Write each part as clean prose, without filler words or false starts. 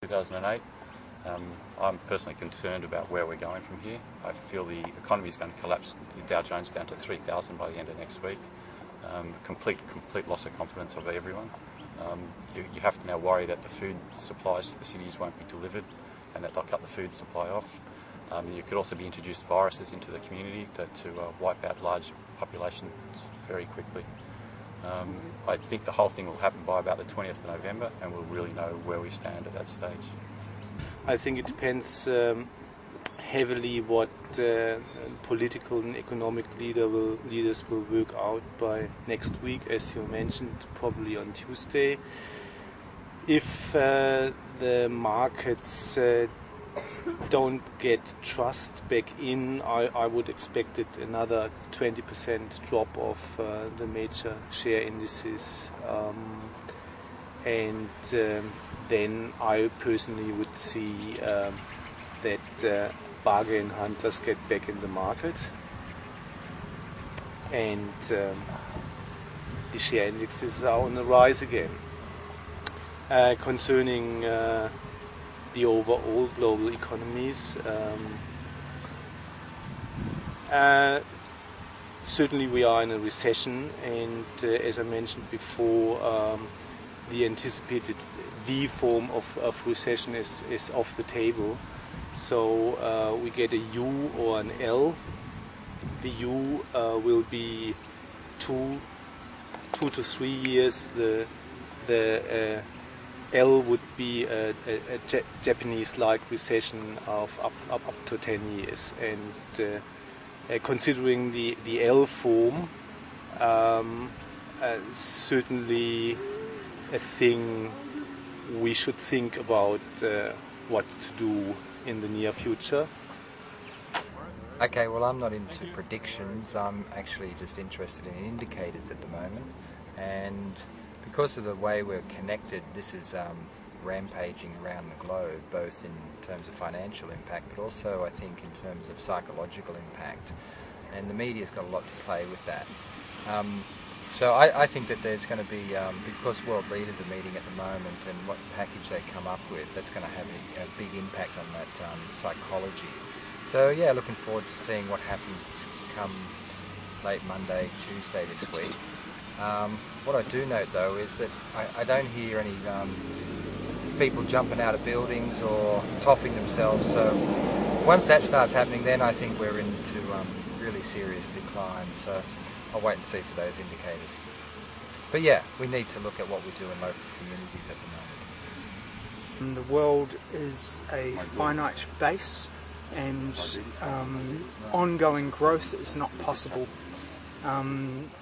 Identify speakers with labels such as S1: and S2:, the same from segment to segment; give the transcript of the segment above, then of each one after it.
S1: 2008. I'm personally concerned about where we're going from here. I feel the economy is going to collapse, the Dow Jones down to 3,000 by the end of next week. Complete loss of confidence of everyone. You have to now worry that the food supplies to the cities won't be delivered and that they'll cut the food supply off. You could also be introduced viruses into the community to wipe out large populations very quickly. I think the whole thing will happen by about the 20th of November and we'll really know where we stand at that stage.
S2: I think it depends heavily what political and economic leaders will work out by next week, as you mentioned, probably on Tuesday. If the markets don't get trust back in, I would expect it another 20% drop of the major share indices, and then I personally would see that bargain hunters get back in the market, and the share indexes are on the rise again. Concerning the overall global economies, certainly we are in a recession, and as I mentioned before, the anticipated V form of recession is off the table. So we get a U or an L. The U will be 2 to 3 years. The L would be a Japanese-like recession of up to 10 years. And considering the L form, certainly a thing we should think about what to do in the near future.
S3: Okay, well, I'm not into predictions. I'm actually just interested in indicators at the moment, and because of the way we're connected, this is rampaging around the globe, both in terms of financial impact, but also I think in terms of psychological impact, and the media's got a lot to play with that. So I think that there's going to be, because world leaders are meeting at the moment, and what package they come up with, that's going to have a big impact on that psychology. So yeah, looking forward to seeing what happens come late Monday, Tuesday this week. What I do note though is that I don't hear any people jumping out of buildings or toffing themselves, so once that starts happening, then I think we're into really serious decline. So I'll wait and see for those indicators. But yeah, we need to look at what we do in local communities at the moment.
S4: The world is a finite base, and ongoing growth is not possible.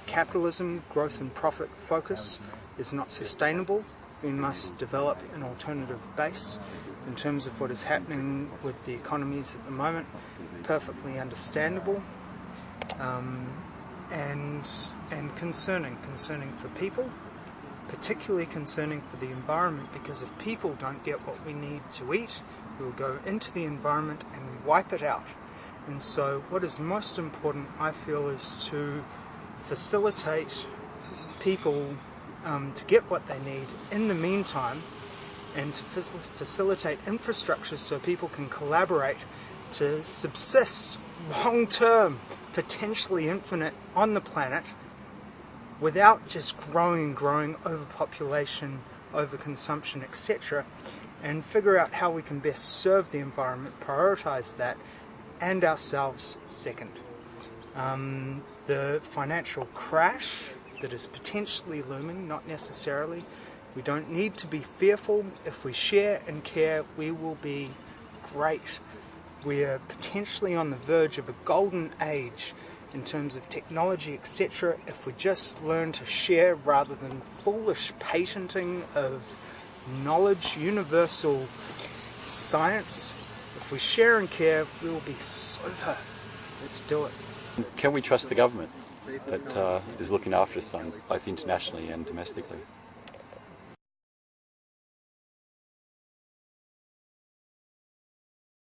S4: Capitalism, growth and profit focus, is not sustainable. We must develop an alternative base. In terms of what is happening with the economies at the moment, perfectly understandable. And concerning for people, particularly concerning for the environment, because if people don't get what we need to eat, we will go into the environment and wipe it out. And so what is most important, I feel, is to facilitate people to get what they need in the meantime, and to facilitate infrastructure so people can collaborate to subsist long-term, potentially infinite, on the planet without just growing, overpopulation, overconsumption, etc., and figure out how we can best serve the environment, prioritize that, and ourselves second. The financial crash that is potentially looming, not necessarily. We don't need to be fearful. If we share and care, we will be great. We are potentially on the verge of a golden age in terms of technology, etc. If we just learn to share rather than foolish patenting of knowledge, universal science, if we share and care, we will be super. Let's do it.
S1: Can we trust the government that is looking after us both internationally and domestically?